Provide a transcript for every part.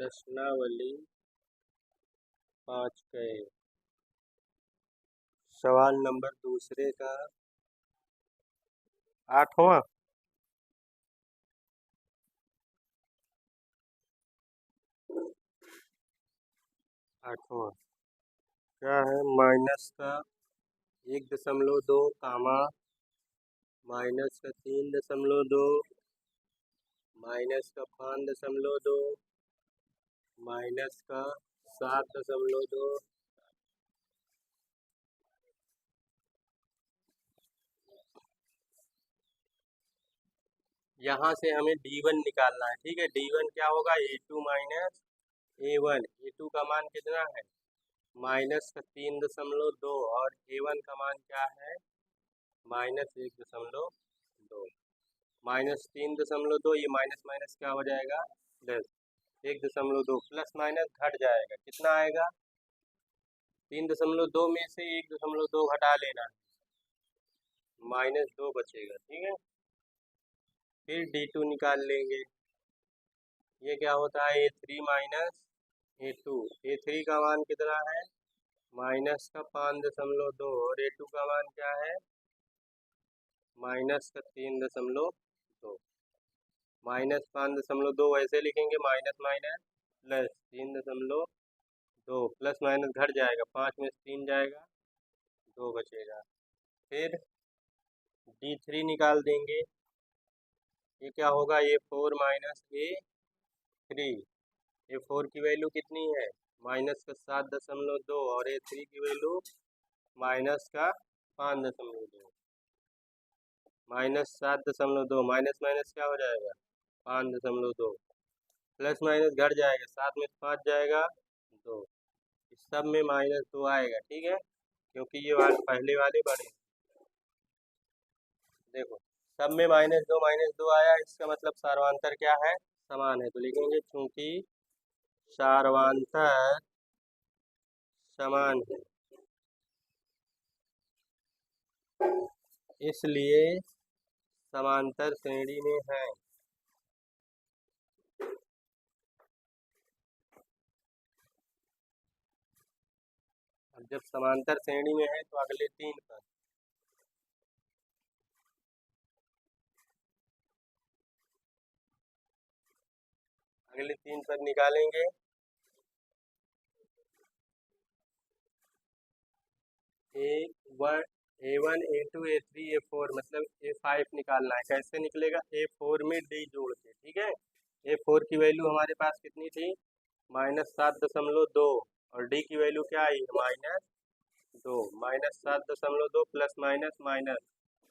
प्रश्नावली 5 गए। सवाल नंबर दूसरे का 8वां। क्या है? माइनस का 1.2 कामा माइनस का 3.2 माइनस का 5.2 माइनस का 7.2। यहाँ से हमें D1 निकालना है। ठीक है, D1 क्या होगा? A2 minus A1। A2 का मान कितना है? माइनस का 3.2 और A1 का मान क्या है? माइनस 1.2। माइनस 3.2, ये माइनस माइनस क्या हो जाएगा? प्लस 1.2। प्लस माइनस घट जाएगा, कितना आएगा? 3.2 में से 1.2 घटा लेना, -2 बचेगा। ठीक है, फिर D2 निकाल लेंगे। ये क्या होता है? A3 minus A2। A3 का मान कितना है? माइनस का 5.2 और A2 का मान क्या है? माइनस का 3.2। माइनस 5.2 वैसे लिखेंगे, minus minus plus 3.2। Plus minus घट जाएगा, 5 में से 3 जाएगा, 2 बचेगा। फिर D3 निकाल देंगे। ये क्या होगा? A4 minus A3। A4 की वैल्यू कितनी है? माइनस का 7.2 और A3 की वैल्यू माइनस का 5.2। माइनस 7.2 माइनस माइनस क्या हो जाएगा? 5.2। प्लस माइनस घट जाएगा, 7 में 5 जाएगा, 2। इस सब में -2 आएगा। ठीक है, क्योंकि ये पहले वाले बड़े। देखो, सब में -2 आया, इसका मतलब सार्वंतर क्या है? समान है। तो लिखेंगे चूंकि सार्वंतर समान है, इसलिए समांतर श्रेणी में है। अब जब समांतर श्रेणी में है तो अगले 3 पर निकालेंगे। A1 A2 A3 A4 मतलब A5 निकालना है। कैसे निकलेगा? A4 में D जोड़ के। ठीक है, A4 की वैल्यू हमारे पास कितनी थी? -7.2 और D की वैल्यू क्या आई? -2। -7.2 प्लस माइनस माइनस,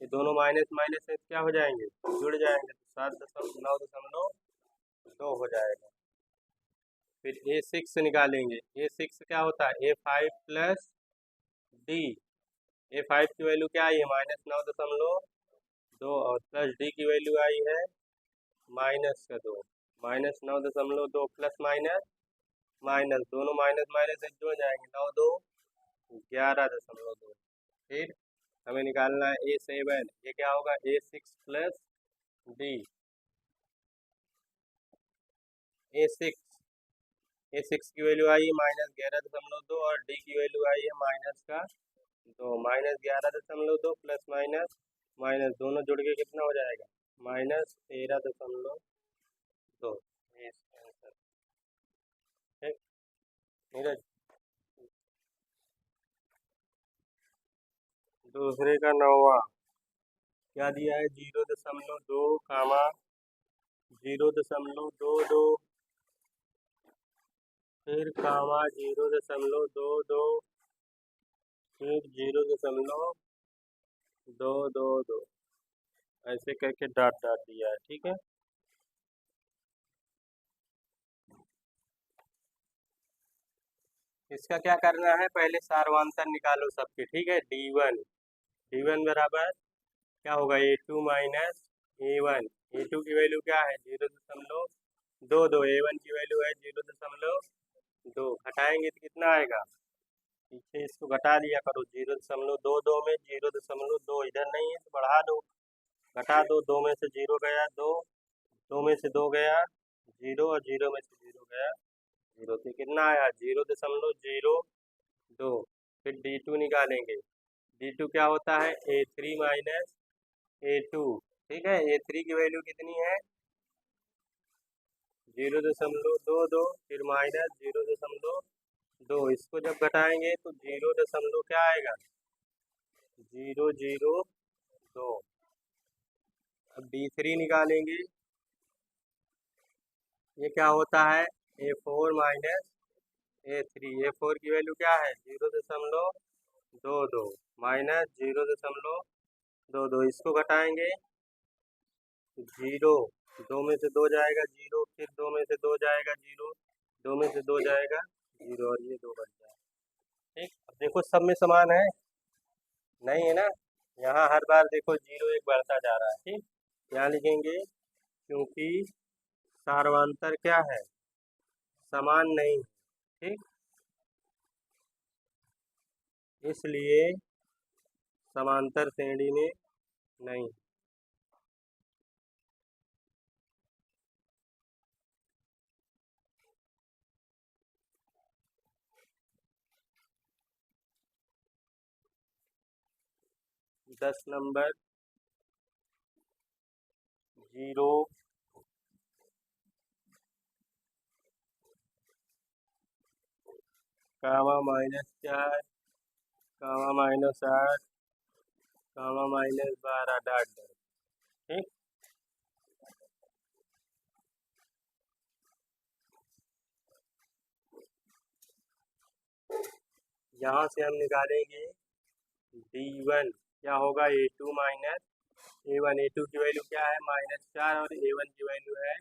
ये दोनों माइनस माइनस से क्या हो जाएंगे? जुड़ जाएंगे, तो 7.9.2 हो जाएगा। फिर A6 निकालेंगे। A6 क्या होता है? A5 plus D। A5 की वैल्यू क्या आई है? -9.2 और प्लस D की वैल्यू आई है -2। -9.2 प्लस माइनस माइनस, दोनों माइनस माइनस से जुड़ जाएंगे, 9 2 11.2। फिर हमें निकालना है A7। ये क्या होगा? A6 plus D। A6 की वैल्यू आई है -11.2 और D की वैल्यू आई है -2। -11.2 प्लस माइनस माइनस, दोनों जुड़ के कितना हो जाएगा? -13.2। ये इसका आंसर है। नीरज, दूसरे का 9वां क्या दिया है? 0.2 कामा 0.22, फिर कामा 0.22, फिर 0.222, ऐसे करके डॉट डॉट दिया है। ठीक है, इसका क्या करना है? पहले सार्वंतर निकालो सबके। ठीक है, D1 बराबर क्या होगा? A2 minus A1। A2 की वैल्यू क्या है? 0.22। A1 की वैल्यू है 0.2। घटाएंगे तो कितना आएगा? पीछे इसको घटा दिया करो। 0.22 में 0.2 इधर नहीं है तो बढ़ा दो, घटा दो। 2 में से 0 गया 2, 2 में से 2 गया 0 और 0 में से 0 गया जीरो से कितना आया 0.02। फिर D2 निकालेंगे। D2 क्या होता है A3 माइनस A2। ठीक है, A3 की वैल्यू कितनी है 0.22। फिर माइनस 0.2। इसको जब घटाएंगे तो 0. क्या आएगा 0.02। अब D3 निकालेंगे। ये क्या होता है A4 माइनस A3। A4 की वैल्यू क्या है 0.22 माइनस 0.22। इसको घटाएंगे 0। 2 में से 2 जाएगा 0। फिर 2 में से 2 जाएगा 0। 2 में से 2 जाएगा 0 और ये 2 बच जाएगा। ठीक, अब देखो सब में समान है नहीं है ना। यहाँ हर बार देखो 0 एक बढ़ता जा रहा है। ठीक, यहाँ लिखेंगे क्योंकि सार्वंतर क्या है समान नहीं। ठीक, इसलिए समांतर श्रेणी में नहीं। दस नंबर 0 कामा -4 कामा -8 कामा -12 डॉट। ठीक, यहाँ से हम निकालेंगे D1 क्या होगा A2 माइनस A1। A2 की वैल्यू क्या है -4 और A1 की वैल्यू है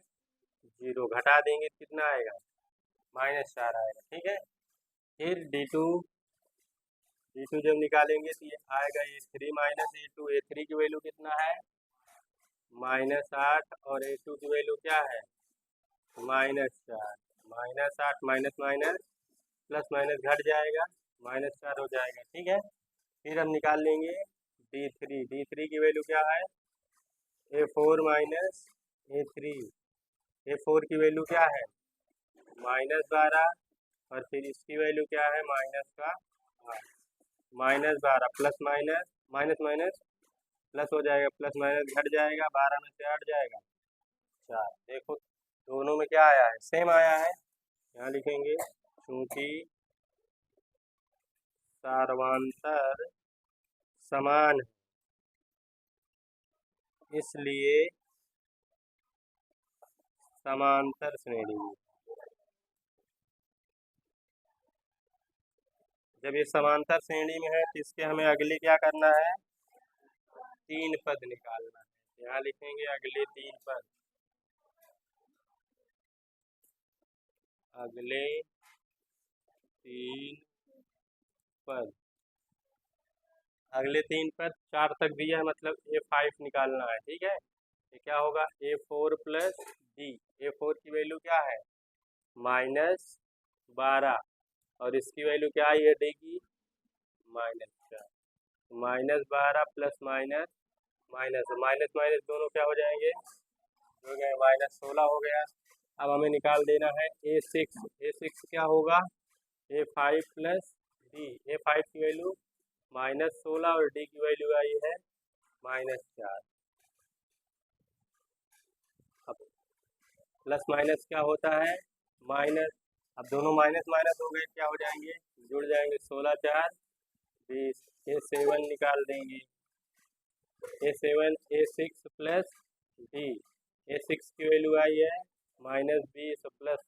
0। घटा देंगे तो कितना आएगा -4 आएगा। ठीक है, फिर D2 जब निकालेंगे तो ये आएगा A3 माइनस A2। A3 की वैल्यू कितना है -8 और A2 की वैल्यू क्या है -4। -8 माइनस माइनस प्लस माइनस घट जाएगा -4 हो जाएगा। ठीक है, फिर हम निकाल लेंगे D3। D3 की वैल्यू क्या है A4 माइनस A3। A4 की वैल्यू क्या है -12 और फिर इसकी वैल्यू क्या है माइनस का -12 plus minus minus minus plus हो जाएगा, प्लस माइनस घट जाएगा, 12 में से 8 जाएगा 4। देखो दोनों में क्या आया है सेम आया है। यहाँ लिखेंगे क्योंकि सार्वंतर समान इसलिए समांतर श्रेणी में। जब ये समांतर श्रेणी में है तो इसके हमें अगले क्या करना है 3 पद निकालना है। यहाँ लिखेंगे अगले 3 पद। अगले 3 पद, अगले 3 पद 4 तक दिया है मतलब A5 निकालना है। ठीक है, ये क्या होगा A4 प्लस D। A4 की वैल्यू क्या है -12 और इसकी वैल्यू क्या आई है D की -4। -12 plus minus minus minus minus दोनों क्या हो जाएंगे हो गए -16 हो गया। अब हमें निकाल देना है A6। A6 क्या होगा A5 प्लस D। A5 की वैल्यू -16 और D की वैल्यू आई है -4। अब प्लस माइनस क्या होता है माइनस। अब दोनों माइनस माइनस हो गए क्या हो जाएंगे जुड़ जाएंगे 16 4 20। A7 निकाल देंगे A7 A6 plus D। A6 की वैल्यू आई है -20 प्लस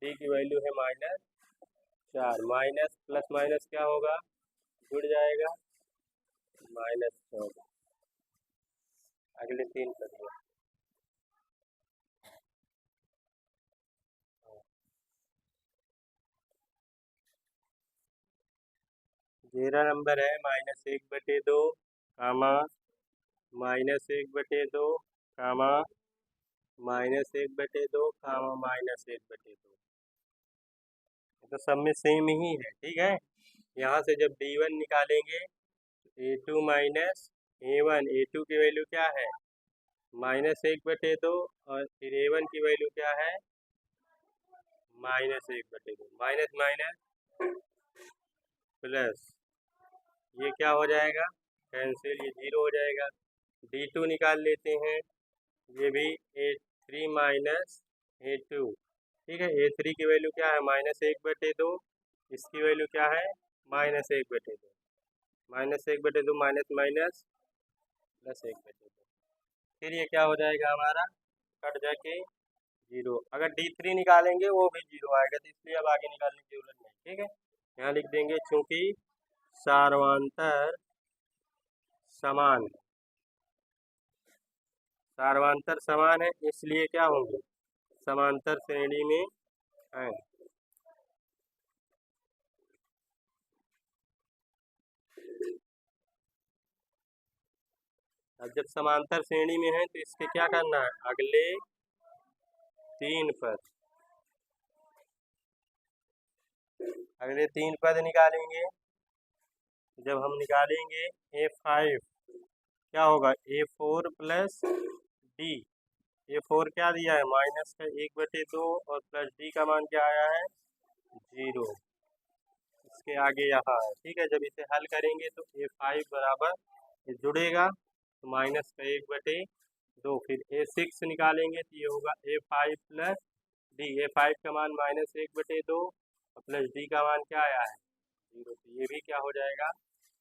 D की वैल्यू है -4। माइनस प्लस माइनस क्या होगा जुड़ जाएगा -14। अगले 3 करिए। 13 नंबर है -1/2 कामा -1/2 कामा -1/2 कामा -1/2। तो सब में सेम ही है। ठीक है, यहाँ से जब D1 निकालेंगे A2 माइनस A1। A2 की वैल्यू क्या है -1/2 और फिर A1 की वैल्यू क्या है -1/2 माइनस माइनस प्लस, ये क्या हो जाएगा, कैंसिल, ये 0 हो जाएगा। D2 निकाल लेते हैं, ये भी A3 माइनस A2, ठीक है। A3 की वैल्यू क्या है, -1/2, इसकी वैल्यू क्या है, -1/2, -1/2 माइनस माइनस प्लस 1/2। फिर ये क्या हो जाएगा हमारा, कट जाके 0। अगर D3 निकालेंगे वो भी 0 आएगा, तो इसलिए अब आगे निकालने की जरूरत नहीं, ठीक है। यहाँ लिख देंगे चूंकि सार्वंतर समान, सार्वंतर समान है, इसलिए क्या होंगे, समांतर श्रेणी में है। अब जब समांतर श्रेणी में है तो इसके क्या करना है, अगले 3 पद, अगले 3 पद निकालेंगे। जब हम निकालेंगे A5, क्या होगा, A4 प्लस D, A4 क्या दिया है, -1/2 और प्लस D का मान क्या आया है, 0, इसके आगे यहाँ है, ठीक है। जब इसे हल करेंगे तो A5 बराबर, ये जुड़ेगा तो -1/2, फिर A6 निकालेंगे तो ये होगा A5 प्लस D, A5 का मान -1/2 और प्लस D का मान क्या आया है, 0, तो ये भी क्या हो जाएगा,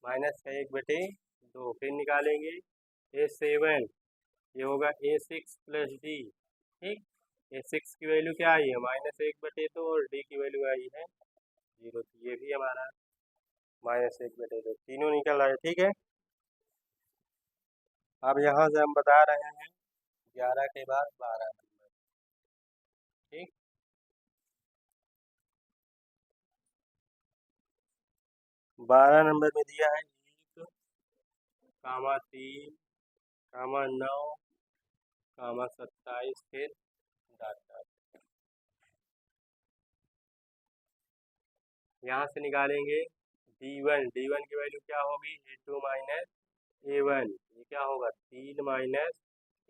-1/2। फिर निकालेंगे A7, ये होगा A6 प्लस D, ठीक। A6 की वैल्यू क्या आई है, -1/2 और D की वैल्यू आई है 0, तो ये भी हमारा -1/2, तीनों निकल आए, ठीक है। अब यहाँ से हम बता रहे हैं 11 के बाद 12 नंबर, ठीक। 12 नंबर में दिया है 1, 3, 9, 27, फिर डाटा। यहाँ से निकालेंगे D1 की वैल्यू क्या होगी, A2 माइनस A1, ये क्या होगा, 3 माइनस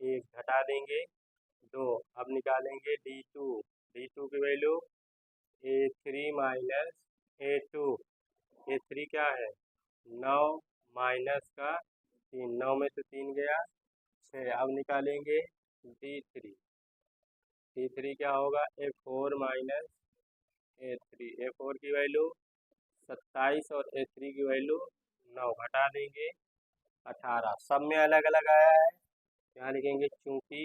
1, घटा देंगे 2। अब निकालेंगे D2 की value A3 minus A2, A3 क्या है, 9 माइनस का 3, 9 में से 3 गया 6। अब निकालेंगे D3 क्या होगा, A4 माइनस A4 की वैल्यू 27 और A3 की वैल्यू 9, घटा देंगे 18, सब में अलग अलग आया है। यहाँ लिखेंगे चूंकि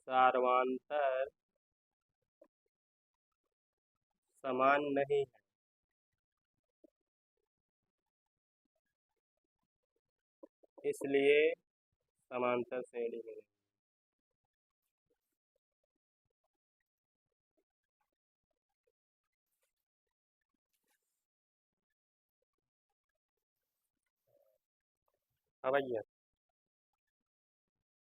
सार्वंतर समान नहीं है, इसलिए समांतर श्रेणी में। हाँ भैया।